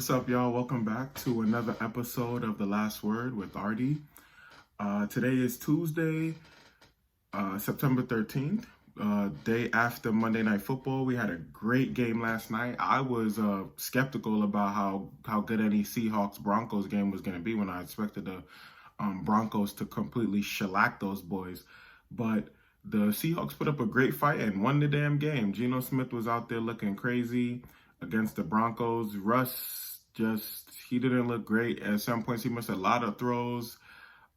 What's up, y'all? Welcome back to another episode of The Last Word with Artie. Today is Tuesday, September 13th, day after Monday Night Football. We had a great game last night. I was skeptical about how good any Seahawks-Broncos game was going to be when I expected the Broncos to completely shellac those boys. But the Seahawks put up a great fight and won the damn game. Geno Smith was out there looking crazy against the Broncos. Russ he didn't look great. At some points, he missed a lot of throws.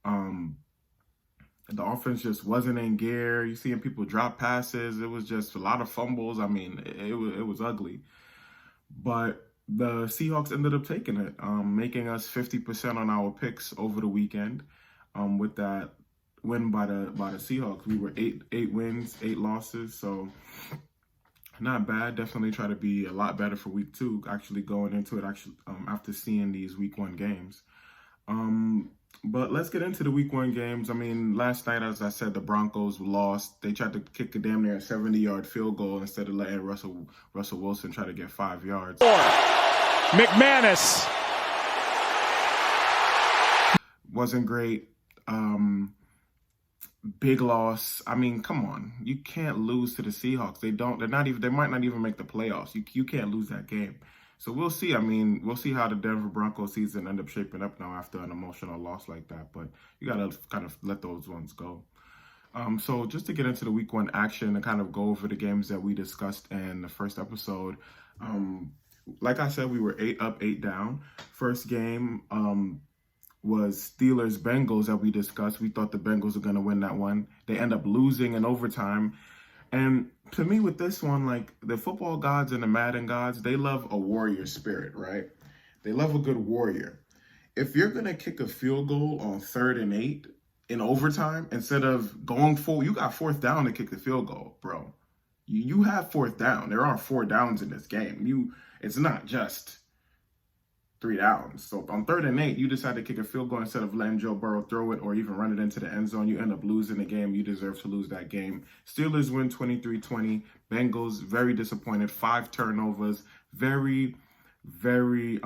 The offense just wasn't in gear. You seeing people drop passes. It was just a lot of fumbles. I mean, it was ugly. But the Seahawks ended up taking it, making us 50% on our picks over the weekend. With that win by the Seahawks, we were eight wins, 8 losses. So not bad. Definitely try to be a lot better for week 2, actually going into it after seeing these week 1 games. But let's get into the week 1 games. I mean, last night, as I said, the Broncos lost. They tried to kick a damn near 70-yard field goal instead of letting Russell Wilson try to get 5 yards. McManus. Wasn't great. Big loss. I mean, come on. You can't lose to the Seahawks. They might not even make the playoffs. You can't lose that game. So we'll see. I mean, we'll see how the Denver Broncos season end up shaping up now after an emotional loss like that. But you got to kind of let those ones go. So just to get into the week 1 action and kind of go over the games that we discussed in the first episode. Like I said, we were 8 up, 8 down. First game, was Steelers-Bengals that we discussed. We thought the Bengals were going to win that one. They end up losing in overtime. And to me, with this one, like the football gods and the Madden gods, they love a warrior spirit, right? They love a good warrior. If you're going to kick a field goal on 3rd and 8 in overtime, instead of going full, you got 4th down to kick the field goal, bro. You have 4th down. There are 4 downs in this game. It's not just 3 downs. So on 3rd and 8, you decide to kick a field goal instead of letting Joe Burrow throw it or even run it into the end zone. You end up losing the game. You deserve to lose that game. Steelers win 23-20. Bengals, very disappointed. 5 turnovers. Very, very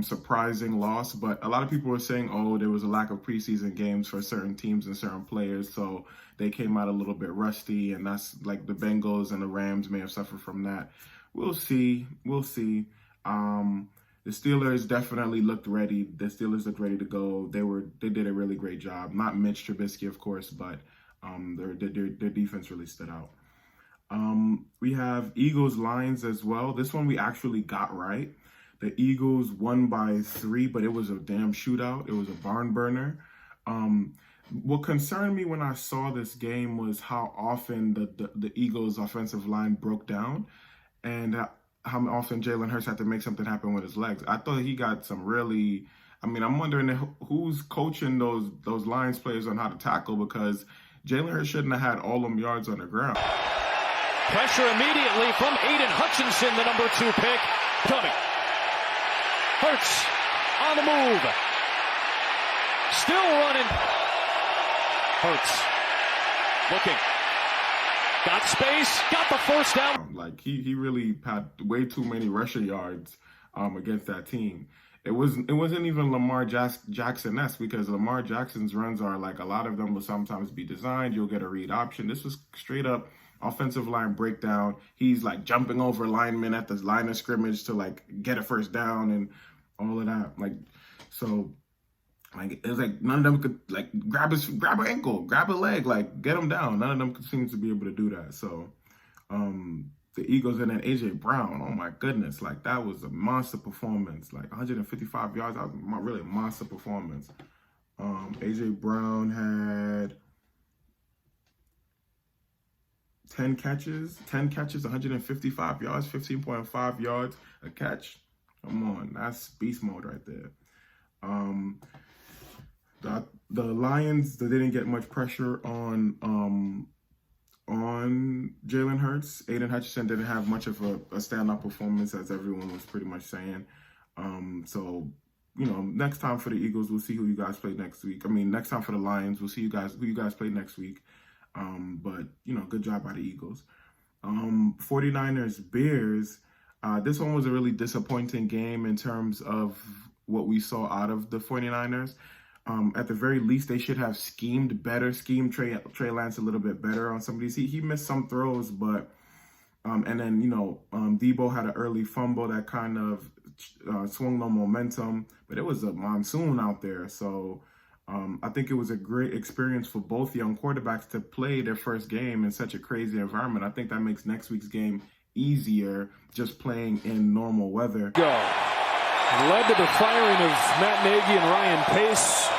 surprising loss. But a lot of people were saying, oh, there was a lack of preseason games for certain teams and certain players. So they came out a little bit rusty. And that's like the Bengals and the Rams may have suffered from that. We'll see. The Steelers definitely looked ready. The Steelers looked ready to go. They did a really great job. Not Mitch Trubisky, of course, but their defense really stood out. We have Eagles-Lions as well. This one we actually got right. The Eagles won by 3, but it was a damn shootout. It was a barn burner. What concerned me when I saw this game was how often the Eagles' offensive line broke down, and how often Jalen Hurts had to make something happen with his legs. I thought he got some really, I'm wondering who's coaching those Lions players on how to tackle, because Jalen Hurts shouldn't have had all them yards on the ground. Pressure immediately from Aiden Hutchinson, the number 2 pick. Coming. Hurts on the move. Still running. Hurts. Looking. Got space, got the 1st down. Like he really had way too many rushing yards against that team. It wasn't even Lamar Jackson-esque, because Lamar Jackson's runs are like, a lot of them will sometimes be designed. You'll get a read option. This was straight up offensive line breakdown. He's like jumping over linemen at the line of scrimmage to like get a 1st down and all of that. It was like none of them could like grab an ankle, grab a leg, like get him down. None of them seem to be able to do that. So the Eagles and then A.J. Brown, oh my goodness, like that was a monster performance. Like 155 yards, that was really a monster performance. A.J. Brown had 10 catches, 155 yards, 15.5 yards a catch. Come on, that's beast mode right there. The Lions, they didn't get much pressure on Jalen Hurts. Aiden Hutchinson didn't have much of a standout performance, as everyone was pretty much saying. So, next time for the Eagles, we'll see who you guys play next week. Next time for the Lions, we'll see who you guys play next week. But, good job by the Eagles. 49ers, Bears. This one was a really disappointing game in terms of what we saw out of the 49ers. At the very least, they should have schemed better, schemed Trey Lance a little bit better on some of these. He missed some throws, but and then Debo had an early fumble that kind of swung the momentum, but it was a monsoon out there, so I think it was a great experience for both young quarterbacks to play their first game in such a crazy environment. I think that makes next week's game easier just playing in normal weather. Go. Led to the firing of Matt Nagy and Ryan Pace.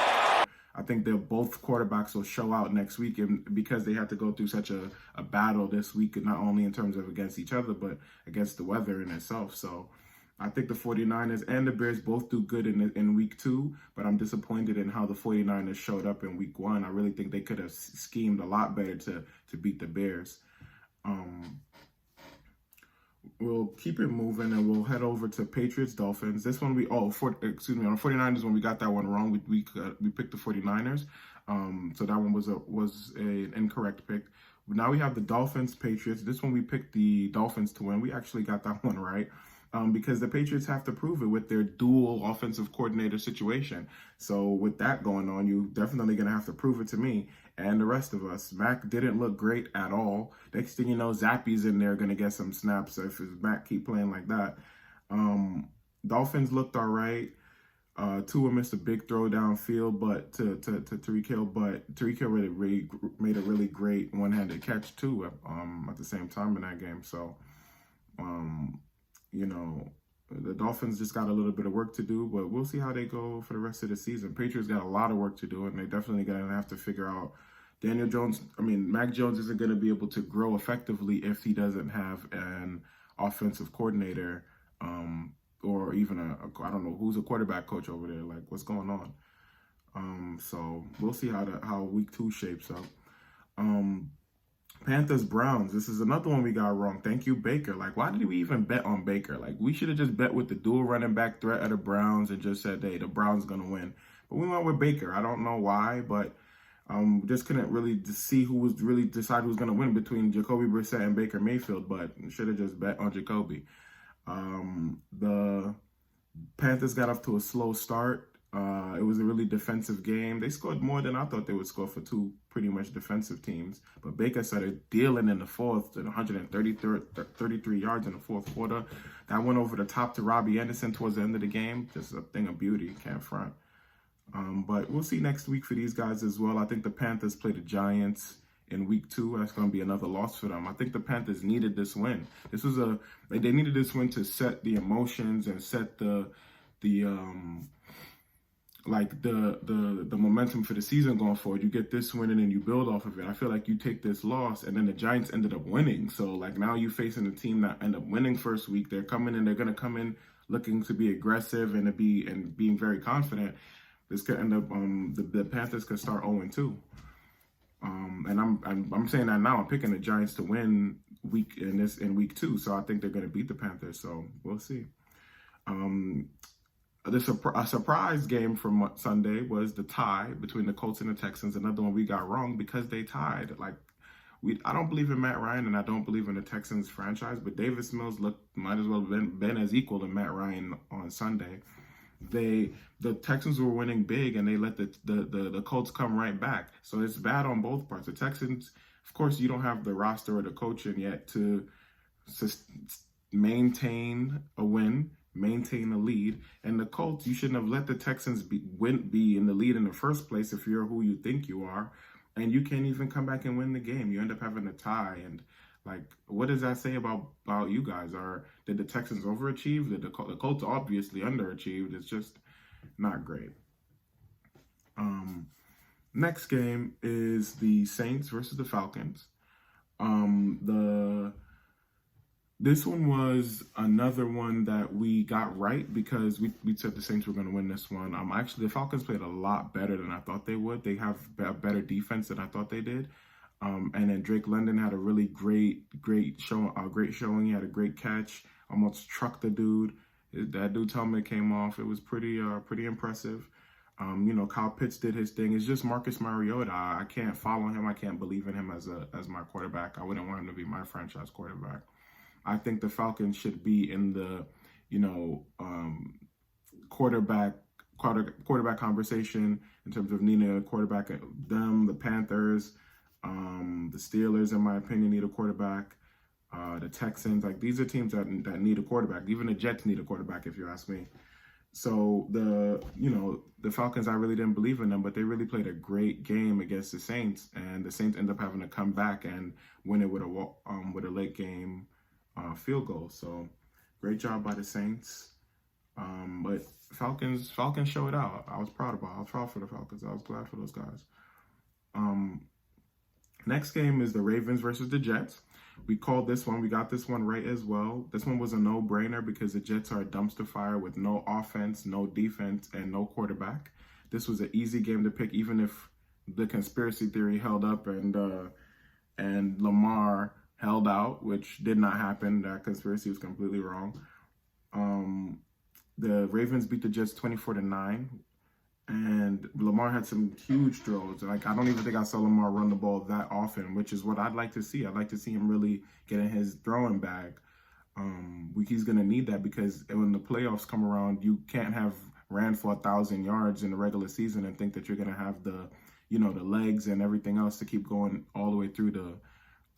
I think that both quarterbacks will show out next week, and because they had to go through such a battle this week, not only in terms of against each other, but against the weather in itself. So I think the 49ers and the Bears both do good in week 2, but I'm disappointed in how the 49ers showed up in week 1. I really think they could have schemed a lot better to beat the Bears. We'll keep it moving and we'll head over to Patriots Dolphins. This one on the 49ers when we got that one wrong. We picked the 49ers. So that one was an incorrect pick. But now we have the Dolphins Patriots. This one we picked the Dolphins to win. We actually got that one right. Because the Patriots have to prove it with their dual offensive coordinator situation. So with that going on, you're definitely going to have to prove it to me and the rest of us. Mac didn't look great at all. Next thing you know, Zappy's in there going to get some snaps if Mac keep playing like that. Dolphins looked all right. Tua missed a big throw downfield, but to Tyreek Hill, but Tyreek Hill really made a really great one-handed catch too at the same time in that game. So, the Dolphins just got a little bit of work to do, but we'll see how they go for the rest of the season. Patriots got a lot of work to do, and they definitely going to have to figure out Mac Jones isn't going to be able to grow effectively if he doesn't have an offensive coordinator, or even I don't know who's a quarterback coach over there. Like, what's going on? So we'll see how week 2 shapes up. Panthers Browns. This is another one we got wrong. Thank you, Baker. Like, why did we even bet on Baker? Like, we should have just bet with the dual running back threat of the Browns and just said, hey, the Browns gonna win. But we went with Baker. I don't know why, but just couldn't really see who was really decide who's gonna win between Jacoby Brissett and Baker Mayfield. But should have just bet on Jacoby. The Panthers got off to a slow start. It was a really defensive game. They scored more than I thought they would score for two pretty much defensive teams. But Baker started dealing in the fourth, 133 yards in the fourth quarter. That went over the top to Robbie Anderson towards the end of the game. Just a thing of beauty, can't front. But we'll see next week for these guys as well. I think the Panthers play the Giants in week 2. That's going to be another loss for them. I think the Panthers needed this win. They needed this win to set the emotions and set the momentum for the season going forward. You get this win and then you build off of it. I feel like you take this loss and then the Giants ended up winning. So like now you facing a team that ended up winning first week. They're going to come in looking to be aggressive and being very confident. This could end up the Panthers could start 0-2. And I'm saying that now. I'm picking the Giants to win in week 2. So I think they're going to beat the Panthers. So we'll see. A surprise game from Sunday was the tie between the Colts and the Texans. Another one we got wrong because they tied. I don't believe in Matt Ryan and I don't believe in the Texans franchise, but Davis Mills might as well have been as equal to Matt Ryan on Sunday. The Texans were winning big and they let the Colts come right back. So it's bad on both parts. The Texans, of course, you don't have the roster or the coaching yet to maintain a win, maintain a lead. And the Colts, you shouldn't have let the Texans be in the lead in the first place if you're who you think you are. And you can't even come back and win the game. You end up having a tie. And what does that say about you guys? Did the Texans overachieve? Did the Colts obviously underachieved? It's just not great. Next game is the Saints versus the Falcons. This one was another one that we got right because we said the Saints were going to win this one. Actually, the Falcons played a lot better than I thought they would. They have a better defense than I thought they did. And then Drake London had a really great showing. He had a great catch, almost trucked the dude. That dude's helmet came off. It was pretty impressive. Kyle Pitts did his thing. It's just Marcus Mariota. I can't follow him. I can't believe in him as my quarterback. I wouldn't want him to be my franchise quarterback. I think the Falcons should be in the, quarterback conversation in terms of needing a quarterback. Them, the Panthers, the Steelers, in my opinion, need a quarterback. The Texans, like these are teams that need a quarterback. Even the Jets need a quarterback, if you ask me. So the Falcons, I really didn't believe in them, but they really played a great game against the Saints, and the Saints end up having to come back and win it with a late game field goal. So great job by the Saints. But Falcons showed out. I was proud for the Falcons. I was glad for those guys. Next game is the Ravens versus the Jets. We called this one. We got this one right as well. This one was a no-brainer because the Jets are a dumpster fire with no offense, no defense, and no quarterback. This was an easy game to pick, even if the conspiracy theory held up and Lamar held out, which did not happen. That conspiracy was completely wrong. The Ravens beat the Jets 24-9. And Lamar had some huge throws. Like, I don't even think I saw Lamar run the ball that often, which is what I'd like to see. I'd like to see him really get in his throwing bag. He's going to need that because when the playoffs come around, you can't have ran for 1,000 yards in the regular season and think that you're going to have the legs and everything else to keep going all the way through the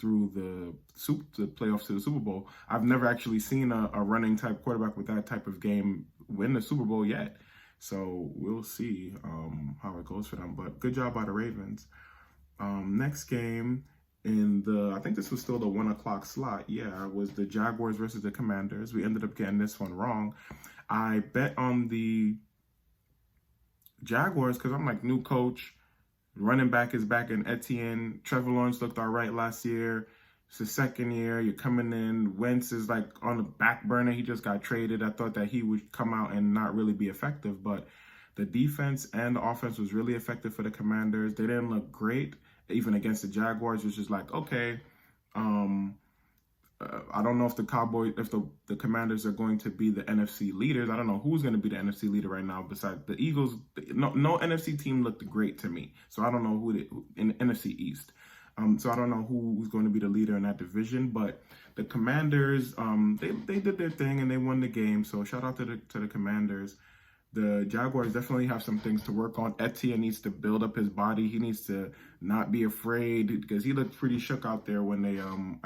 playoffs to the Super Bowl. I've never actually seen a running type quarterback with that type of game win the Super Bowl yet. So we'll see how it goes for them. But good job by the Ravens. Next game I think this was still the 1 o'clock slot. Yeah, it was the Jaguars versus the Commanders. We ended up getting this one wrong. I bet on the Jaguars because I'm like, new coach, running back is back in Etienne. Trevor Lawrence looked all right last year. It's the second year. You're coming in. Wentz is like on the back burner. He just got traded. I thought that he would come out and not really be effective, but the defense and the offense was really effective for the Commanders. They didn't look great, even against the Jaguars, which is like, okay, I don't know if the Commanders are going to be the NFC leaders. I don't know who's going to be the NFC leader right now besides the Eagles. No NFC team looked great to me. So I don't know who in the NFC East. So I don't know who's going to be the leader in that division, but the Commanders, they did their thing and they won the game. So shout out to the Commanders. The Jaguars definitely have some things to work on. Etienne needs to build up his body. He needs to not be afraid because he looked pretty shook out there when they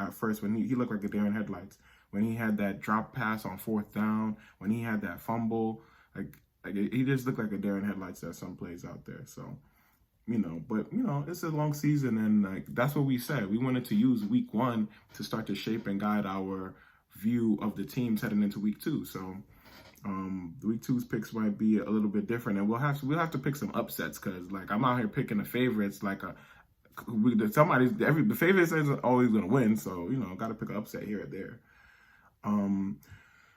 at first when he looked like a deer in headlights when he had that drop pass on 4th down, when he had that fumble, like he just looked like a deer in headlights at some plays out there. So. But it's a long season, and like that's what we said. We wanted to use week 1 to start to shape and guide our view of the teams heading into week 2. So, week 2's picks might be a little bit different, and we'll have to pick some upsets because like I'm out here picking the favorites. Like the favorite isn't always gonna win, so got to pick an upset here or there.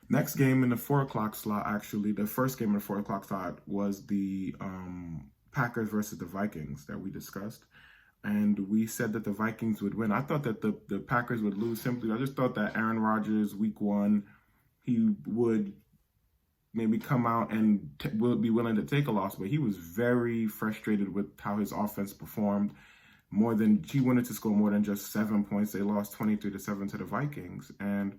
Next game in the 4 o'clock slot, actually, the first game in the 4 o'clock slot was the Packers versus the Vikings that we discussed. And we said that the Vikings would win. I thought that the Packers would lose simply. I just thought that Aaron Rodgers, week 1, he would maybe come out and would be willing to take a loss. But he was very frustrated with how his offense performed. He wanted to score more than just 7 points. They lost 23-7 to the Vikings. And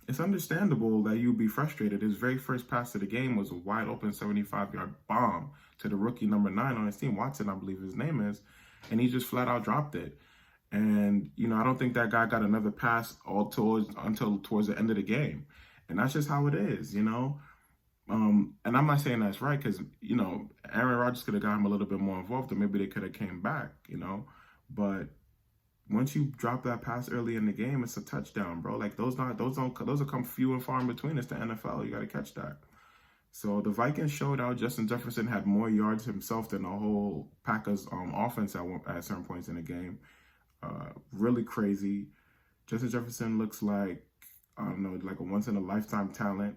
it's understandable that you'd be frustrated. His very first pass of the game was a wide open 75-yard bomb to the rookie number 9 on his team, Watson, I believe his name is, and he just flat out dropped it. And I don't think that guy got another pass until towards the end of the game, and that's just how it is, And I'm not saying that's right because Aaron Rodgers could have got him a little bit more involved, or maybe they could have came back, But once you drop that pass early in the game, it's a touchdown, bro. Like those will come few and far in between. It's the NFL. You got to catch that. So the Vikings showed out. Justin Jefferson had more yards himself than the whole Packers offense at certain points in the game. Really crazy. Justin Jefferson looks like, I don't know, like a once in a lifetime talent.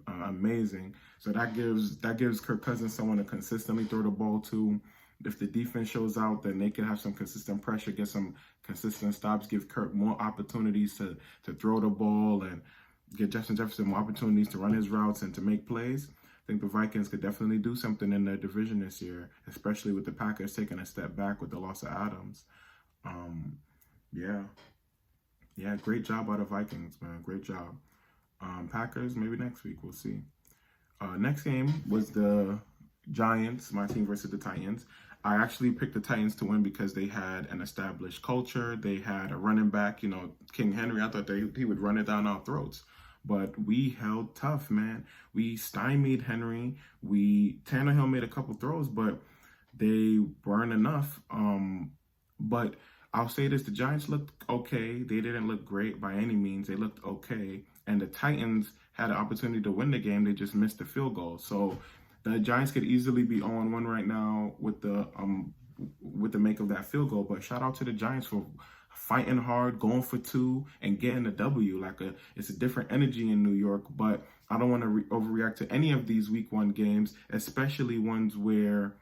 Amazing. So that gives Kirk Cousins someone to consistently throw the ball to. If the defense shows out, then they can have some consistent pressure, get some consistent stops, give Kirk more opportunities to throw the ball and get Justin Jefferson more opportunities to run his routes and to make plays. I think the Vikings could definitely do something in their division this year, especially with the Packers taking a step back with the loss of Adams. Yeah. Yeah, great job by the Vikings, man. Great job. Packers, maybe next week. We'll see. Next game was the Giants, my team versus the Titans. I actually picked the Titans to win because they had an established culture. They had a running back, King Henry. I thought he would run it down our throats. But we held tough, man. We stymied Henry. Tannehill made a couple throws, but they weren't enough. But I'll say this, the Giants looked okay. They didn't look great by any means. They looked okay. And the Titans had an opportunity to win the game. They just missed the field goal. So the Giants could easily be 0-1 right now with the make of that field goal. But shout out to the Giants for fighting hard, going for two, and getting a W. It's a different energy in New York. But I don't want to overreact to any of these Week 1 games, especially ones where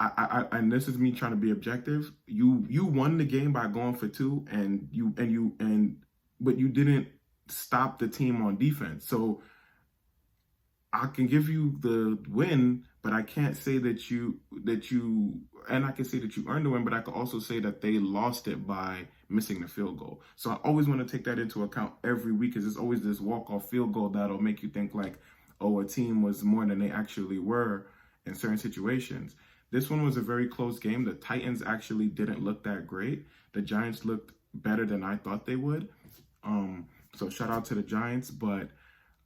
and this is me trying to be objective. You won the game by going for two, but you didn't stop the team on defense. So I can give you the win, but I can't say that you and I can say that you earned the win, but I can also say that they lost it by missing the field goal. So I always want to take that into account every week, because there's always this walk-off field goal that'll make you think like, oh, a team was more than they actually were in certain situations. This one was a very close game. The Titans actually didn't look that great. The Giants looked better than I thought they would. So shout out to the Giants, but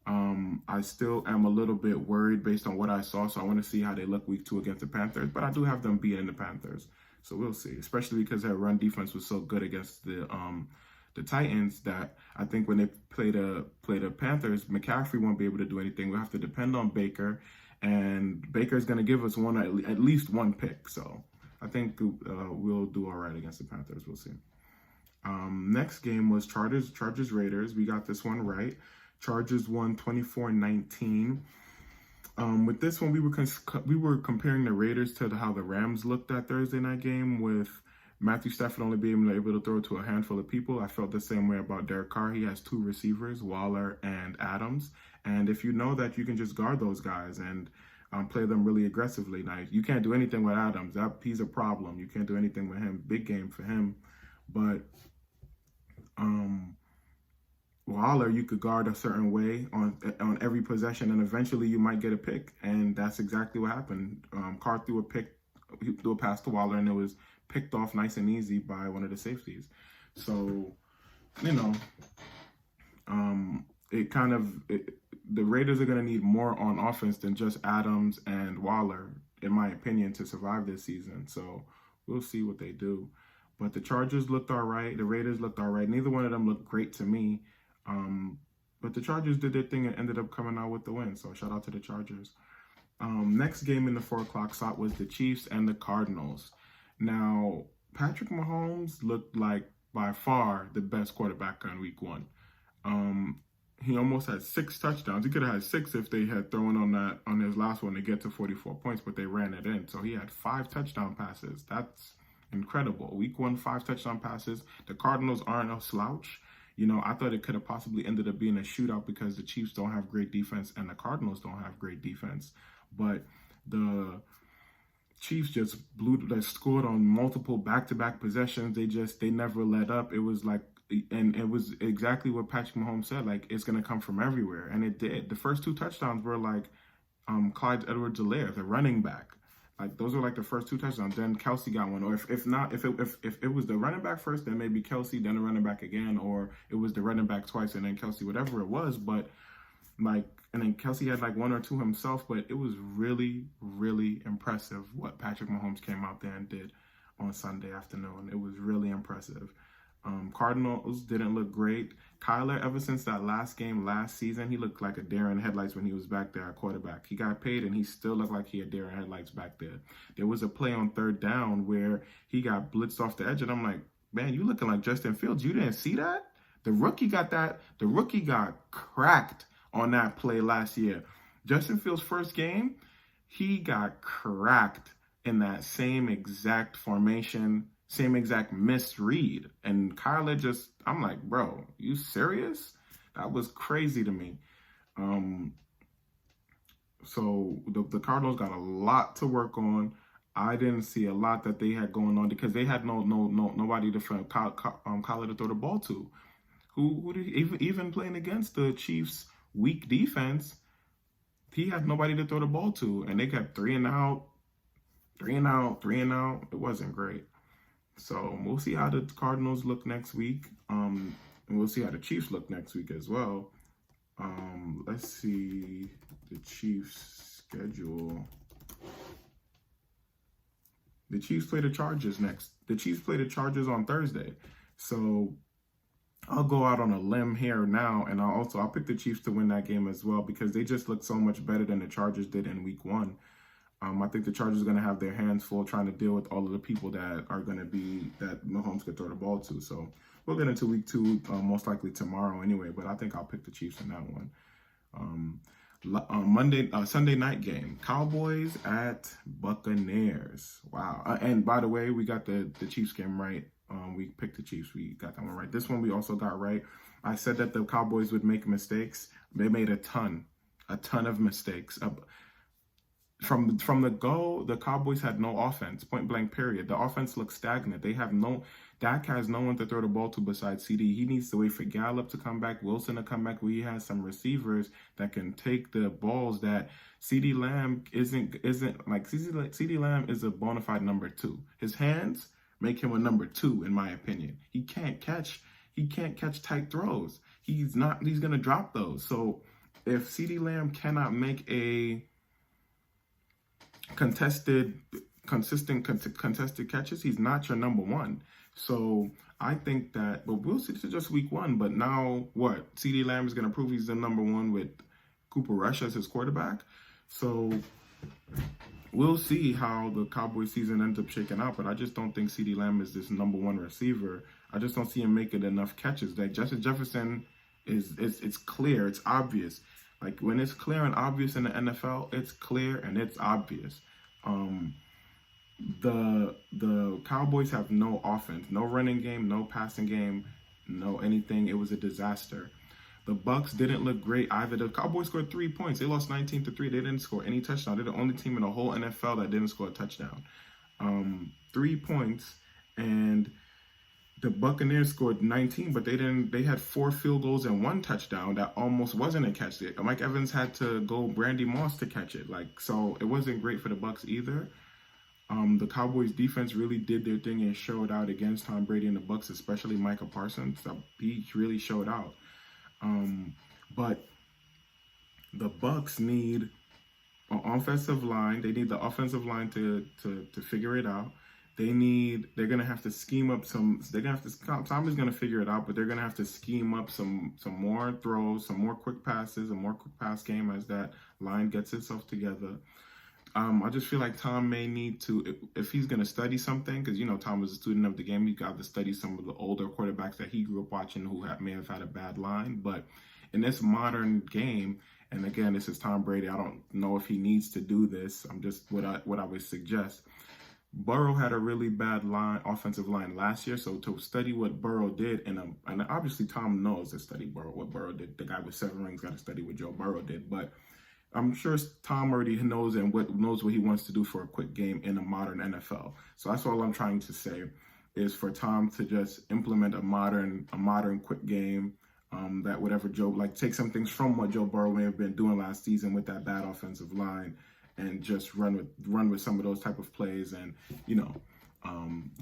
I still am a little bit worried based on what I saw. So I want to see how they look Week 2 against the Panthers. But I do have them beating the Panthers. So we'll see, especially because their run defense was so good against the Titans that I think when they play the Panthers, McCaffrey won't be able to do anything. We'll have to depend on Baker. And Baker's going to give us at least one pick. So I think we'll do all right against the Panthers. We'll see. Next game was Chargers Raiders. We got this one right. Chargers won 24-19. With this one, we were comparing the Raiders to how the Rams looked that Thursday night game, with Matthew Stafford only being able to throw to a handful of people. I felt the same way about Derek Carr. He has two receivers, Waller and Adams. And if you know that, you can just guard those guys and play them really aggressively. Now, you can't do anything with Adams. He's a problem. You can't do anything with him. Big game for him. But Waller, you could guard a certain way on every possession, and eventually you might get a pick. And that's exactly what happened. Carr threw a pass to Waller, and it was picked off nice and easy by one of the safeties. So, the Raiders are going to need more on offense than just Adams and Waller, in my opinion, to survive this season. So we'll see what they do. But the Chargers looked all right. The Raiders looked all right. Neither one of them looked great to me. But the Chargers did their thing and ended up coming out with the win. So shout out to the Chargers. Next game in the 4 o'clock slot was the Chiefs and the Cardinals. Now, Patrick Mahomes looked like by far the best quarterback on Week 1. He almost had 6 touchdowns. He could have had 6 if they had thrown on his last one to get to 44 points, but they ran it in. So he had 5 touchdown passes. That's incredible. Week 1, 5 touchdown passes. The Cardinals aren't a slouch. I thought it could have possibly ended up being a shootout because the Chiefs don't have great defense and the Cardinals don't have great defense. But the Chiefs just scored on multiple back-to-back possessions. They never let up. It was like, and it was exactly what Patrick Mahomes said, like, it's going to come from everywhere. And it did. The first 2 touchdowns were like Clyde Edwards-Helaire, the running back. Like, those were like the first 2 touchdowns. Then Kelsey got one. Or if it was the running back first, then maybe Kelsey, then the running back again. Or it was the running back twice and then Kelsey, whatever it was. But and then Kelsey had like 1 or 2 himself. But it was really, really impressive what Patrick Mahomes came out there and did on Sunday afternoon. It was really impressive. Cardinals didn't look great. Kyler, ever since that last game last season, he looked like a deer in headlights when he was back there at quarterback. He got paid and he still looked like he had deer in headlights back there. There was a play on 3rd down where he got blitzed off the edge, and I'm like, man, you looking like Justin Fields. You didn't see that? The rookie got cracked on that play last year. Justin Fields' first game, he got cracked in that same exact formation, same exact misread. And Kyler I'm like, bro, you serious? That was crazy to me. So the Cardinals got a lot to work on. I didn't see a lot that they had going on because they had nobody to Kyler to throw the ball to. Who did even playing against the Chiefs' weak defense? He had nobody to throw the ball to, and they kept 3 and out, 3 and out, 3 and out. It wasn't great. So we'll see how the Cardinals look next week. And we'll see how the Chiefs look next week as well. Let's see the Chiefs' schedule. The Chiefs play the Chargers next. The Chiefs play the Chargers on Thursday. So I'll go out on a limb here now, and I'll pick the Chiefs to win that game as well because they just look so much better than the Chargers did in Week 1. I think the Chargers are going to have their hands full trying to deal with all of the people that are going to be that Mahomes could throw the ball to. So we'll get into Week 2 most likely tomorrow anyway, but I think I'll pick the Chiefs in that one. Sunday night game, Cowboys at Buccaneers. Wow. And by the way, we got the Chiefs game right. We picked the Chiefs. We got that one right. This one we also got right. I said that the Cowboys would make mistakes. They made a ton of mistakes. From the go, the Cowboys had no offense, point blank period. The offense looks stagnant. Dak has no one to throw the ball to besides CD. He needs to wait for Gallup to come back, Wilson to come back, where he has some receivers that can take the balls that CD Lamb isn't like. CD Lamb is a bona fide number 2. His hands make him a number 2, in my opinion. He can't catch tight throws. He's gonna drop those. So if CD Lamb cannot make a consistent catches, he's not your number 1. So I think that, but we'll see. This is just Week 1. But now what? CD Lamb is going to prove he's the number 1 with Cooper Rush as his quarterback. So we'll see how the Cowboys season ends up shaking out. But I just don't think CD Lamb is this number 1 receiver. I just don't see him making enough catches. That Justin Jefferson it's clear, it's obvious. Like when it's clear and obvious in the NFL, it's clear and it's obvious. The Cowboys have no offense, no running game, no passing game, no anything. It was a disaster. The Bucs didn't look great either. The Cowboys scored 3 points. They lost 19-3. They didn't score any touchdown. They're the only team in the whole NFL that didn't score a touchdown. 3 points, and the Buccaneers scored 19, but they had 4 field goals and 1 touchdown that almost wasn't a catch. Mike Evans had to go Brandy Moss to catch it. So it wasn't great for the Bucs either. The Cowboys defense really did their thing and showed out against Tom Brady and the Bucs, especially Micah Parsons. So he really showed out. But the Bucs need an offensive line. They need the offensive line to figure it out. They're gonna have to scheme up some. Tom is gonna figure it out, but they're gonna have to scheme up some more throws, some more quick passes, a more quick pass game as that line gets itself together. I just feel like Tom may need to, if he's gonna study something, because Tom was a student of the game. He got to study some of the older quarterbacks that he grew up watching who may have had a bad line. But in this modern game, and again, this is Tom Brady. I don't know if he needs to do this. I'm just what I would suggest. Burrow had a really bad offensive line last year, so to study what Burrow did, and obviously Tom knows to study what Burrow did. The guy with 7 rings got to study what Joe Burrow did, but I'm sure Tom already knows what he wants to do for a quick game in a modern NFL. So that's all I'm trying to say is for Tom to just implement a modern quick game. That whatever take some things from what Joe Burrow may have been doing last season with that bad offensive line, and just run with some of those type of plays and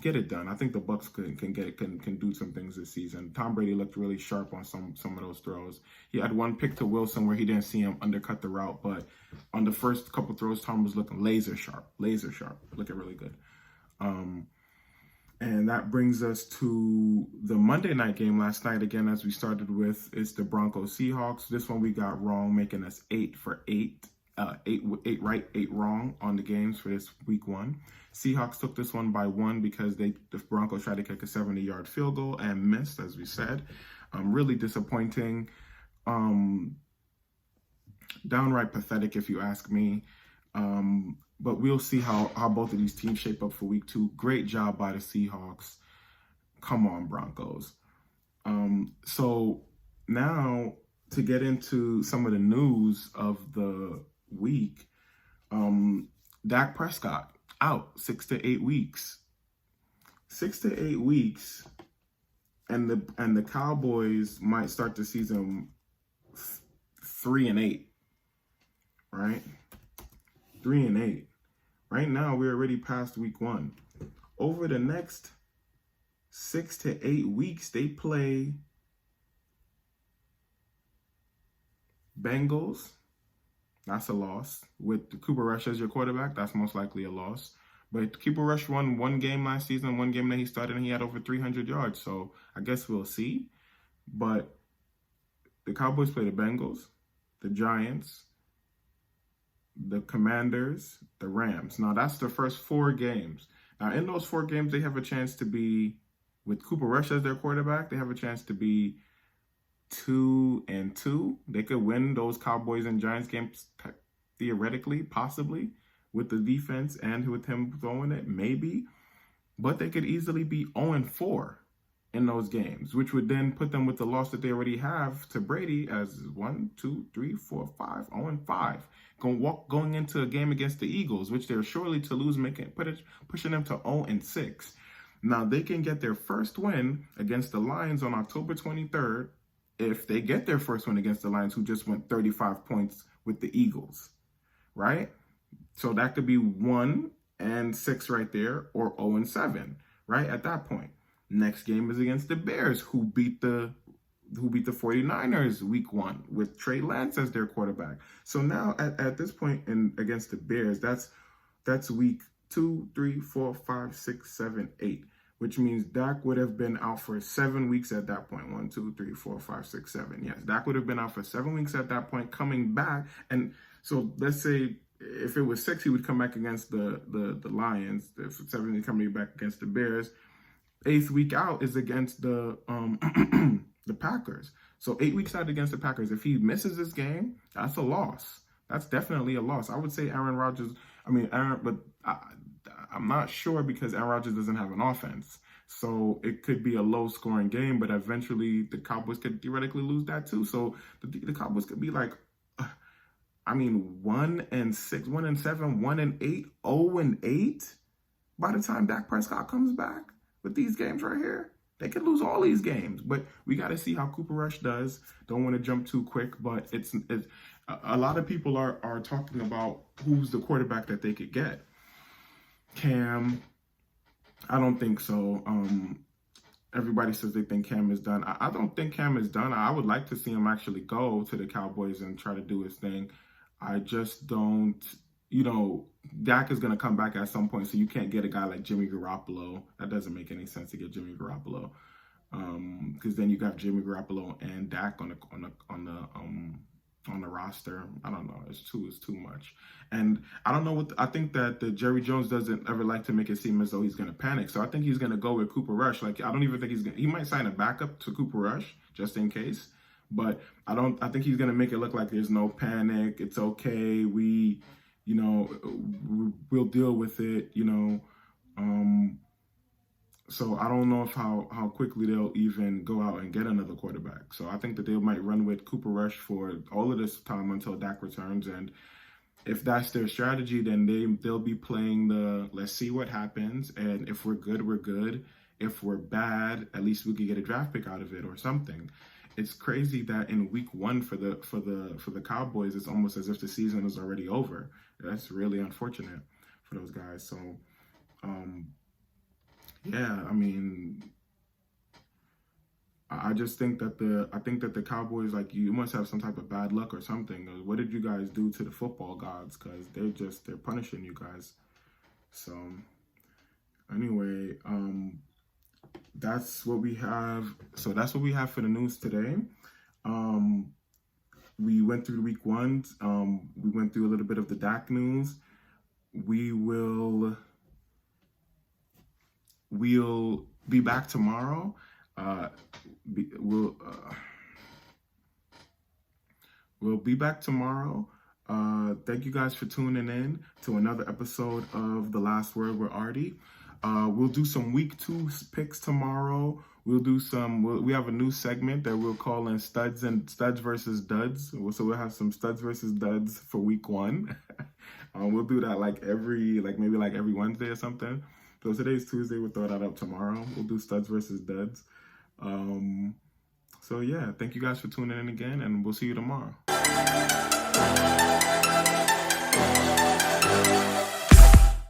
get it done. I think the Bucs can do some things this season. Tom Brady looked really sharp on some of those throws. He had 1 pick to Wilson where he didn't see him undercut the route, but on the first couple throws, Tom was looking laser sharp, looking really good. And that brings us to the Monday night game last night. Again, as we started with, it's the Broncos Seahawks. This one we got wrong, making us 8 for 8. 8 right, 8 wrong on the games for this Week 1. Seahawks took this one by 1 because the Broncos tried to kick a 70-yard field goal and missed, as we said. Really disappointing. Downright pathetic, if you ask me. But we'll see how both of these teams shape up for Week 2. Great job by the Seahawks. Come on, Broncos. So now to get into some of the news of the week, Dak Prescott. out 6 to 8 weeks. 6 to 8 weeks, and the Cowboys might start the season 3-8, right? 3-8. Right now, we're already past week 1. Over the next 6 to 8 weeks, they play Bengals. That's a loss. With Cooper Rush as your quarterback, that's most likely a loss. But Cooper Rush won one game last season, one game that he started, and he had over 300 yards. So I guess we'll see. But the Cowboys play the Bengals, the Giants, the Commanders, the Rams. Now, that's the first 4 games. Now, in those 4 games, they have a chance to be, with Cooper Rush as their quarterback, they have a chance to be 2-2. They could win those Cowboys and Giants games theoretically, possibly, with the defense and with him throwing it, maybe. But they could easily be 0-4 in those games, which would then put them with the loss that they already have to Brady as 1, 2, 3, 4, 5, 0-5. Going into a game against the Eagles, which they're surely to lose, pushing them to 0-6. Now, they can get their first win against the Lions on October 23rd if they get their first win against the Lions, who just went 35 points with the Eagles, right? So that could be 1-6 right there, or 0-7, right? At that point. Next game is against the Bears, who beat the 49ers week 1 with Trey Lance as their quarterback. So now at this point against the Bears, that's week 2, 3, 4, 5, 6, 7, 8, which means Dak would have been out for 7 weeks at that point. 1, 2, 3, 4, 5, 6, 7. Yes, Dak would have been out for 7 weeks at that point, coming back. And so let's say if it was 6, he would come back against the Lions. If 7, he's coming back against the Bears. 8th week out is against the the Packers. So 8 weeks out against the Packers. If he misses this game, that's a loss. That's definitely a loss. I would say Aaron Rodgers. But I'm not sure because Aaron Rodgers doesn't have an offense. So it could be a low-scoring game, but eventually the Cowboys could theoretically lose that too. So the Cowboys could be like, 1-6, 1-7, 1-8, 0-8 by the time Dak Prescott comes back with these games right here. They could lose all these games, but we got to see how Cooper Rush does. Don't want to jump too quick, but it's a lot of people are talking about who's the quarterback that they could get. Cam, I don't think so. Everybody says they think Cam is done. I don't think Cam is done. I would like to see him actually go to the Cowboys and try to do his thing. I just don't, Dak is going to come back at some point, so you can't get a guy like Jimmy Garoppolo. That doesn't make any sense to get Jimmy Garoppolo, because then you got Jimmy Garoppolo and Dak on the roster. I don't know. It's too much. And I don't know I think that the Jerry Jones doesn't ever like to make it seem as though he's going to panic. So I think he's going to go with Cooper Rush. Like, I don't even think he might sign a backup to Cooper Rush just in case. But I think he's going to make it look like there's no panic. It's okay. We'll deal with it, So I don't know how quickly they'll even go out and get another quarterback. So I think that they might run with Cooper Rush for all of this time until Dak returns. And if that's their strategy, then they'll be playing let's see what happens. And if we're good, we're good. If we're bad, at least we could get a draft pick out of it or something. It's crazy that in week 1 for the Cowboys, it's almost as if the season is already over. That's really unfortunate for those guys. So, I just think that the Cowboys, like, you must have some type of bad luck or something. What did you guys do to the football gods? Because they're punishing you guys. So anyway, that's what we have. So that's what we have for the news today. We went through week 1. We went through a little bit of the Dak news. We'll be back tomorrow. We'll be back tomorrow. Thank you guys for tuning in to another episode of The Last Word with Artie. We'll do some week 2 picks tomorrow. we'll do some. We have a new segment that we'll call in studs versus duds. So we'll have some studs versus duds for week 1. We'll do that maybe every Wednesday or something. So today's Tuesday. We'll throw that up tomorrow. We'll do studs versus duds. So yeah, thank you guys for tuning in again, and we'll see you tomorrow.